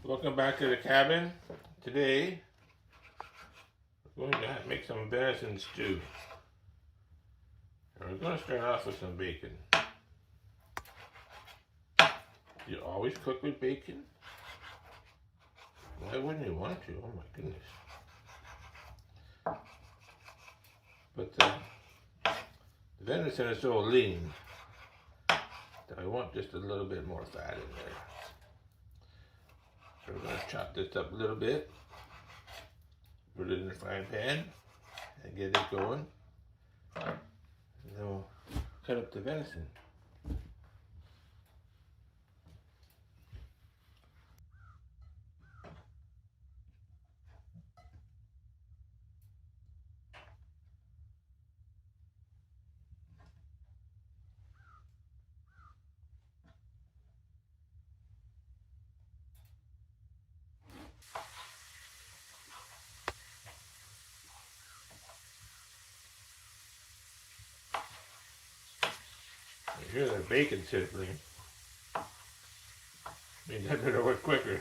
Welcome back to the cabin. Today, we're going to make some venison stew. And we're going to start off with some bacon. You always cook with bacon? Why wouldn't you want to? Oh my goodness. But the venison is so lean that I want just a little bit more fat in there. So we're going to chop this up a little bit, put it in the frying pan, and get it going. And then we'll cut up the venison. Here's the bacon sizzling. Means I better work quicker.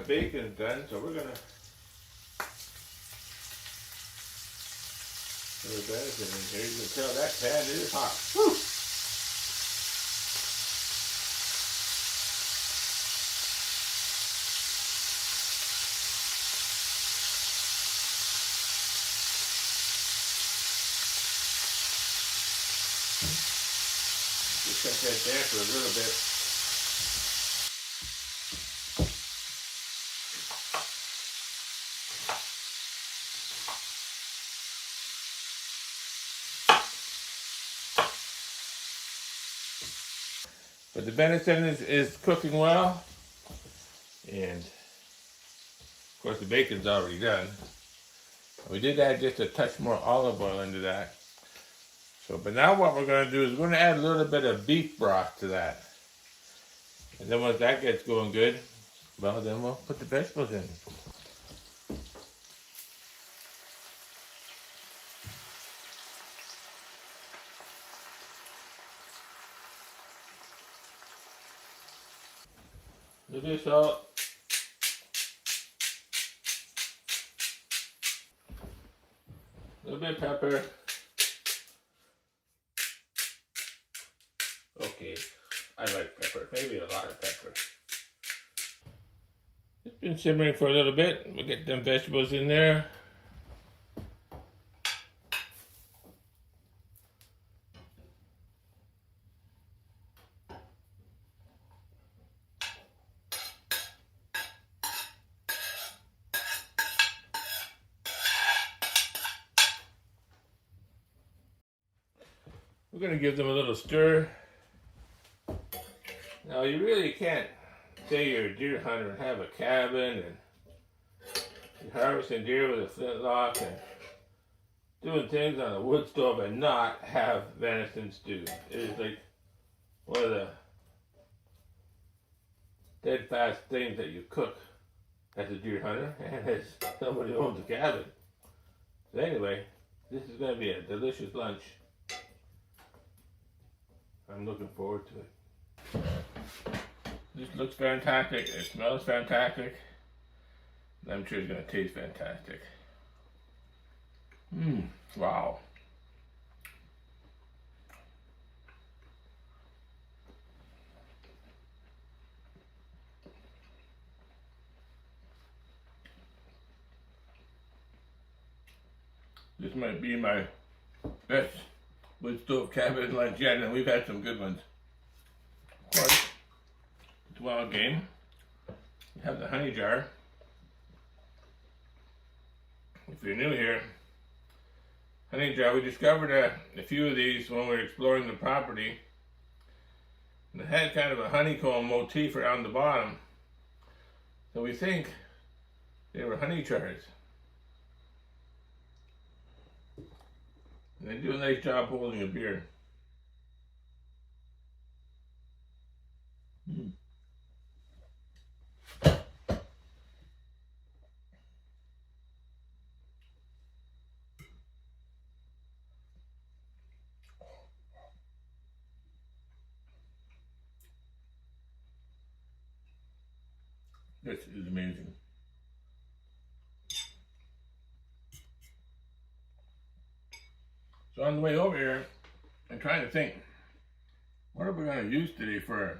Bacon's done, so we're gonna put the venison in here. You can tell that pan is hot. Woo! Just set that there for a little bit. But the venison is cooking well, and of course the bacon's already done. We did add just a touch more olive oil into that. So, but now what we're going to do is we're going to add a little bit of beef broth to that. And then once that gets going good, well, then we'll put the vegetables in. A little bit of salt. A little bit of pepper. Okay, I like pepper, maybe a lot of pepper. It's been simmering for a little bit. We'll get them vegetables in there. We're going to give them a little stir. Now you really can't say you're a deer hunter and have a cabin and you're harvesting deer with a flintlock and doing things on a wood stove and not have venison stew. It is like one of the dead fast things that you cook as a deer hunter and as somebody who owns a cabin. So anyway, this is going to be a delicious lunch. I'm looking forward to it. This looks fantastic. It smells fantastic. I'm sure it's going to taste fantastic. Wow. This might be my best wood stove cabin lunch yet, and we've had some good ones. Of course, it's wild game. We have the honey jar. If you're new here, honey jar, we discovered a few of these when we were exploring the property. And it had kind of a honeycomb motif around the bottom. So we think they were honey jars. And they do a nice job holding a beer. This is amazing. So on the way over here, I'm trying to think, what are we going to use today for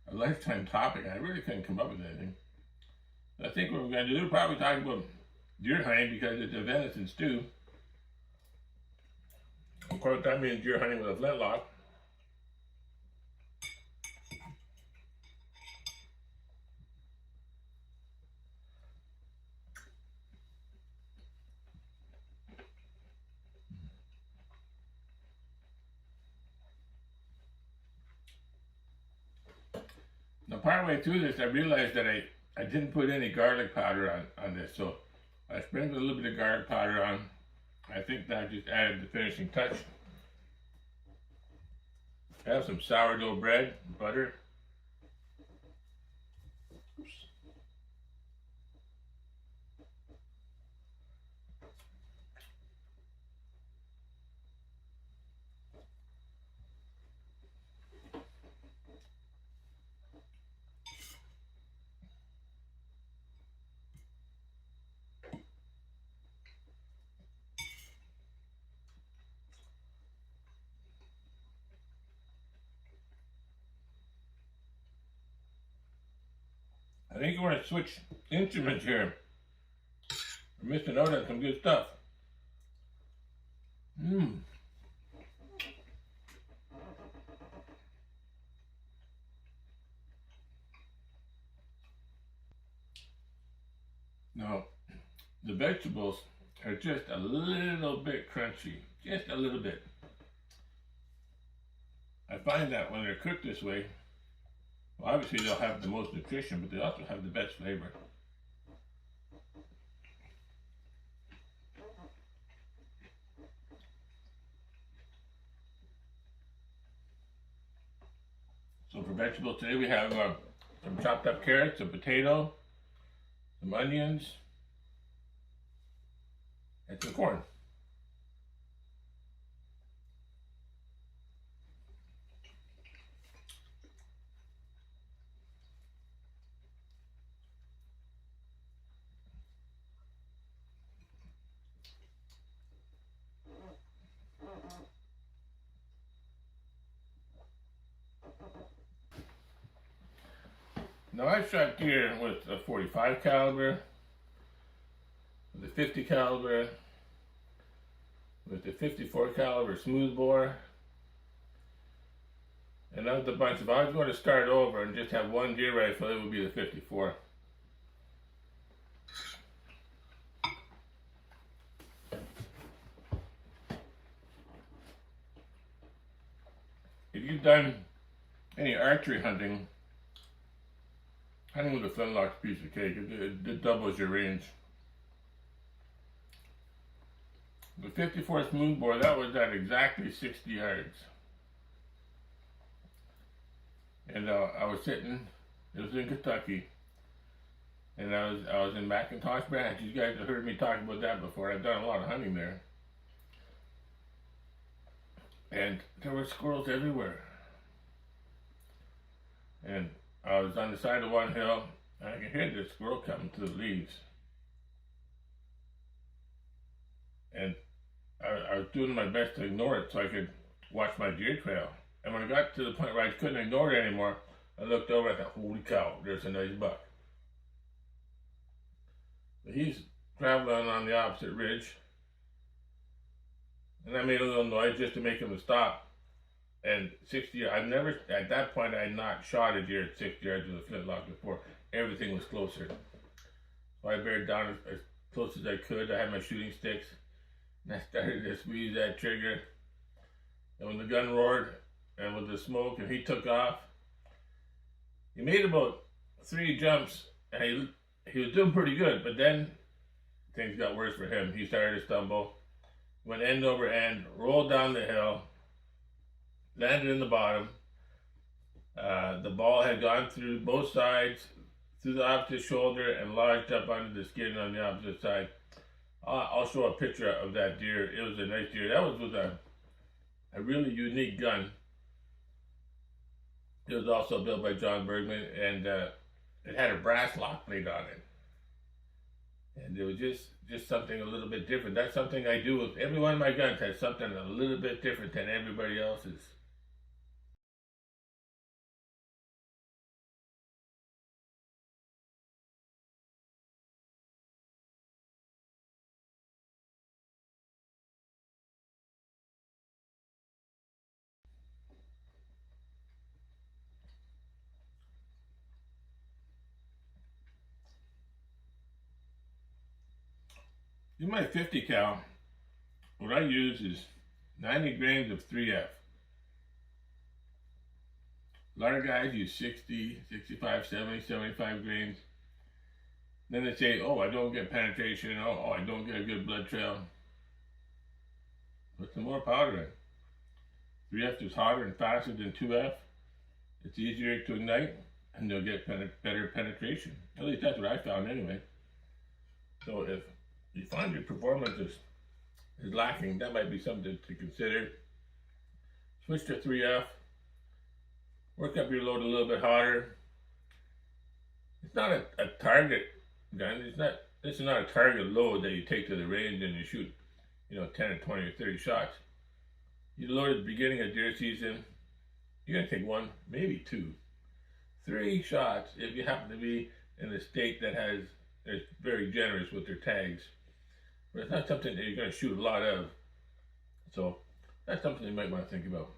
a lifetime topic? I really couldn't come up with anything. I think what we're going to do, we'll probably talk about deer hunting because it's a venison stew. Of course, that means deer hunting with a flintlock. Now, partway through this, I realized that I didn't put any garlic powder on this, so I sprinkled a little bit of garlic powder on. I think that just added the finishing touch. I have some sourdough bread, butter. Oops. I think we're going to switch instruments here. We're missing out on some good stuff. Now, the vegetables are just a little bit crunchy. Just a little bit. I find that when they're cooked this way, well, obviously they'll have the most nutrition, but they also have the best flavor. So for vegetables today we have some chopped up carrots, a potato, some onions, and some corn. Now I've shot deer with a 45 caliber, with a 50 caliber, with the 54 caliber smoothbore, and of the bunch, if I was going to start over and just have one deer rifle, it would be the 54. If you've done any archery hunting, hunting with a flintlock's piece of cake, it doubles your range. The 54 smoothbore, that was at exactly 60 yards. And I was sitting, it was in Kentucky, and I was in McIntosh Branch. You guys have heard me talk about that before. I've done a lot of hunting there. And there were squirrels everywhere. And I was on the side of one hill, and I could hear this squirrel coming through the leaves. And I was doing my best to ignore it so I could watch my deer trail. And when I got to the point where I couldn't ignore it anymore, I looked over and I thought, holy cow, there's a nice buck. He's traveling on the opposite ridge. and I made a little noise just to make him stop. And 60, I've never, at that point, I had not shot a deer at 60 yards with a flintlock before. Everything was closer. So I bared down as close as I could. I had my shooting sticks, and I started to squeeze that trigger. And when the gun roared, and with the smoke, and he took off, he made about 3 jumps, and he was doing pretty good, but then things got worse for him. He started to stumble, went end over end, rolled down the hill, landed in the bottom. The ball had gone through both sides, through the opposite shoulder, and lodged up under the skin on the opposite side. I'll show a picture of that deer. It was a nice deer. That was with a really unique gun. It was also built by John Bergman, and it had a brass lock plate on it. And it was just something a little bit different. That's something I do with every one of my guns. Has something a little bit different than everybody else's. In my 50 cal, what I use is 90 grains of 3F. A lot of guys use 60, 65, 70, 75 grains. Then they say, oh, I don't get penetration. Oh, I don't get a good blood trail. Put some more powder in. 3F is hotter and faster than 2F. It's easier to ignite, and you'll get better penetration. At least that's what I found anyway. So if you find your performance is lacking, that might be something to consider. Switch to 3F. Work up your load a little bit harder. It's not a target gun. This is not a target load that you take to the range and you shoot, 10 or 20 or 30 shots. You load at the beginning of deer season, you're gonna take 1, maybe 2, 3 shots if you happen to be in a state that is very generous with their tags. But it's not something that you're gonna shoot a lot of. So that's something you might want to think about.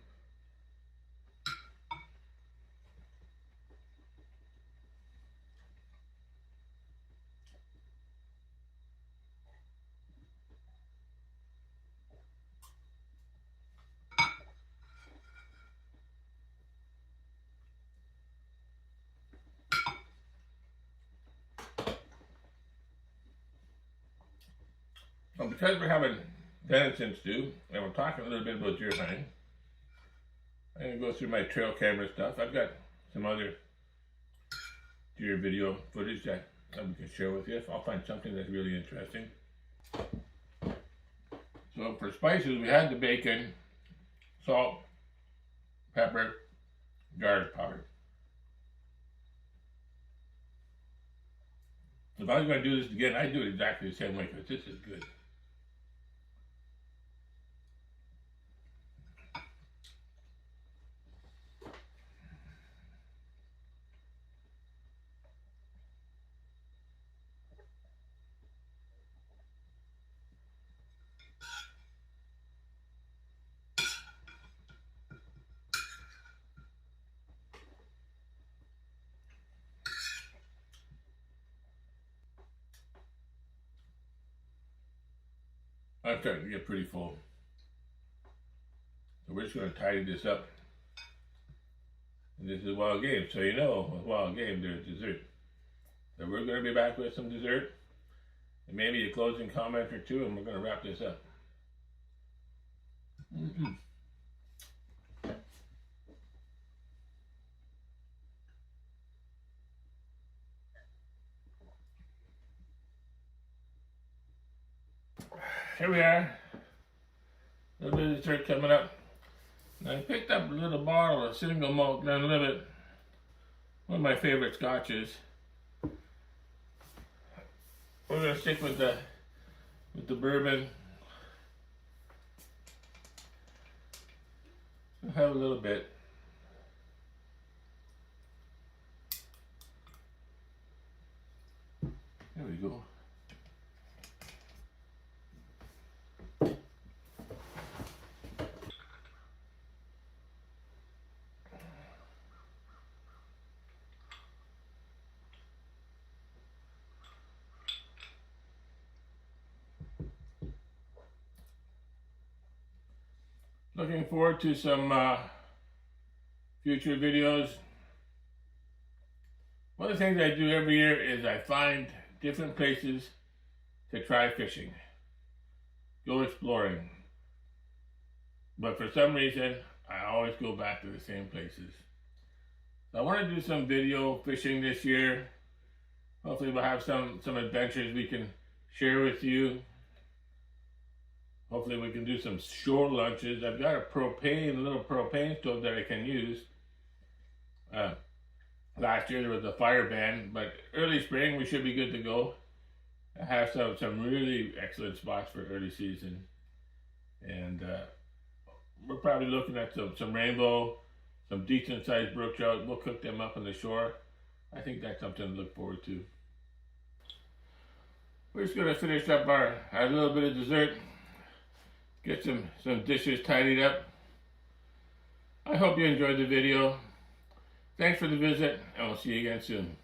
Well, because we're having venison stew, and we're talking a little bit about deer hunting, I'm going to go through my trail camera stuff. I've got some other deer video footage that we can share with you if I'll find something that's really interesting. So for spices, we had the bacon, salt, pepper, garlic powder. If I was going to do this again, I'd do it exactly the same way because this is good. I'm starting to get pretty full. So we're just going to tidy this up. And this is wild game. So with wild game, there's dessert. So we're going to be back with some dessert. And maybe a closing comment or two, and we're going to wrap this up. Here we are. A little bit of dessert coming up. Now I picked up a little bottle of single malt Glenlivet. One of my favorite scotches. We're gonna stick with the bourbon. We'll have a little bit. There we go. Looking forward to some future videos. One of the things I do every year is I find different places to try fishing. Go exploring. But for some reason, I always go back to the same places. So I want to do some video fishing this year. Hopefully we'll have some adventures we can share with you. Hopefully we can do some shore lunches. I've got a little propane stove that I can use. Last year there was a fire ban, but early spring we should be good to go. I have some really excellent spots for early season. And we're probably looking at some rainbow, some decent sized brook trout. We'll cook them up on the shore. I think that's something to look forward to. We're just gonna finish up our little bit of dessert. Get some dishes tidied up. I hope you enjoyed the video. Thanks for the visit, and we'll see you again soon.